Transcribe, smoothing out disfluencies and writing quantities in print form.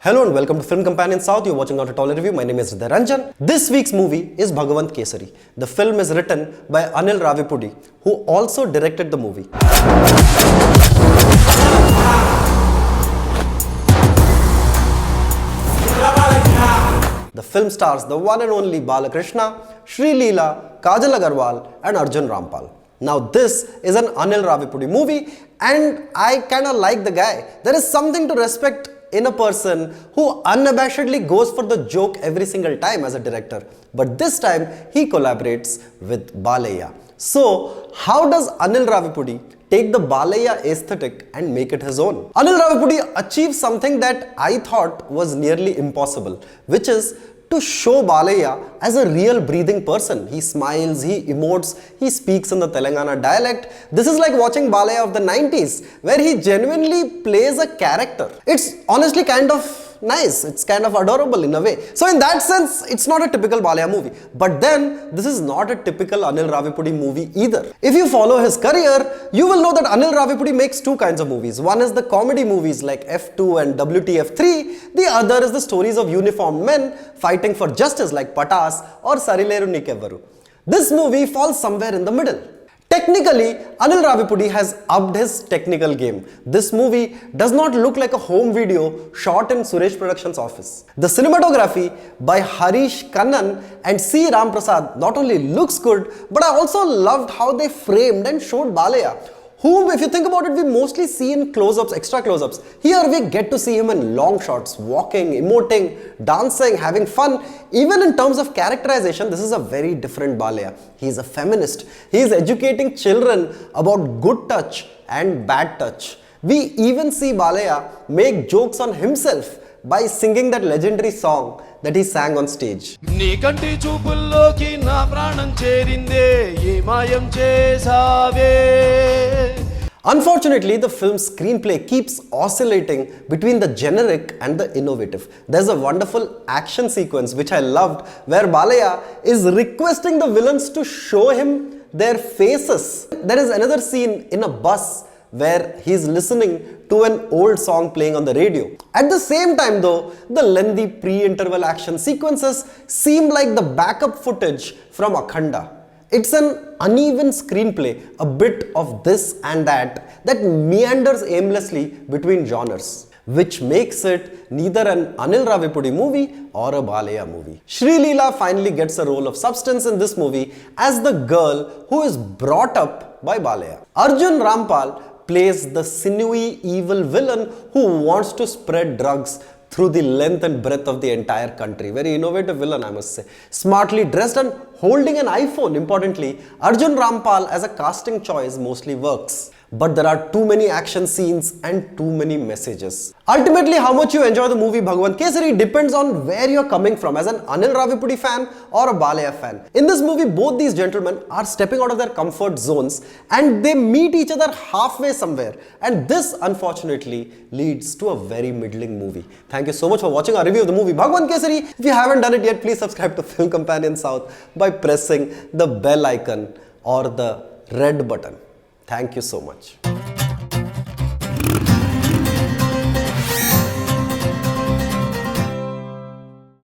Hello and welcome to Film Companion South. You're watching Not a Toller Review. My name is Hriday Ranjan. This week's movie is Bhagavanth Kesari. The film is written by Anil Ravipudi, who also directed the movie. The film stars the one and only Balakrishna, Sreeleela, Kajal Aggarwal and Arjun Rampal. Now this is an Anil Ravipudi movie and I kinda like the guy. There is something to respect in a person who unabashedly goes for the joke every single time as a director. But this time he collaborates with Balaiya. So how does Anil Ravipudi take the Balaiya aesthetic and make it his own? Anil Ravipudi achieves something that I thought was nearly impossible, which is to show Balaiya as a real breathing person. He smiles, he emotes, he speaks in the Telangana dialect. This is like watching Balaiya of the 90s, where he genuinely plays a character. It's honestly kind of nice, it's kind of adorable in a way. So in that sense, it's not a typical Balaiya movie. But then, this is not a typical Anil Ravipudi movie either. If you follow his career, you will know that Anil Ravipudi makes two kinds of movies. One is the comedy movies like F2 and WTF3. The other is the stories of uniformed men fighting for justice like Patas or Sarileru Nikevaru. This movie falls somewhere in the middle. Technically, Anil Ravipudi has upped his technical game. This movie does not look like a home video shot in Suresh Productions' office. The cinematography by Harish Kannan and C. Ram Prasad not only looks good, but I also loved how they framed and showed Balaiya, whom, if you think about it, we mostly see in close-ups, extra close-ups. Here we get to see him in long shots, walking, emoting, dancing, having fun. Even in terms of characterization, this is a very different Balaiya. He is a feminist. He is educating children about good touch and bad touch. We even see Balaiya make jokes on himself by singing that legendary song that he sang on stage. Unfortunately, the film's screenplay keeps oscillating between the generic and the innovative. There's a wonderful action sequence which I loved, where Balaiya is requesting the villains to show him their faces. There is another scene in a bus where he's listening to an old song playing on the radio. At the same time though, the lengthy pre-interval action sequences seem like the backup footage from Akhanda. It's an uneven screenplay, a bit of this and that meanders aimlessly between genres, which makes it neither an Anil Ravipudi movie or a Balaiya movie. Sreeleela finally gets a role of substance in this movie as the girl who is brought up by Balaiya. Arjun Rampal plays the sinewy evil villain who wants to spread drugs through the length and breadth of the entire country. Very innovative villain, I must say. Smartly dressed and holding an iPhone, importantly, Arjun Rampal as a casting choice mostly works. But there are too many action scenes and too many messages. Ultimately, how much you enjoy the movie Bhagavanth Kesari depends on where you're coming from, as an Anil Ravipudi fan or a Balaiya fan. In this movie, both these gentlemen are stepping out of their comfort zones and they meet each other halfway somewhere. And this, unfortunately, leads to a very middling movie. Thank you so much for watching our review of the movie Bhagavanth Kesari. If you haven't done it yet, please subscribe to Film Companion South by pressing the bell icon or the red button. Thank you so much.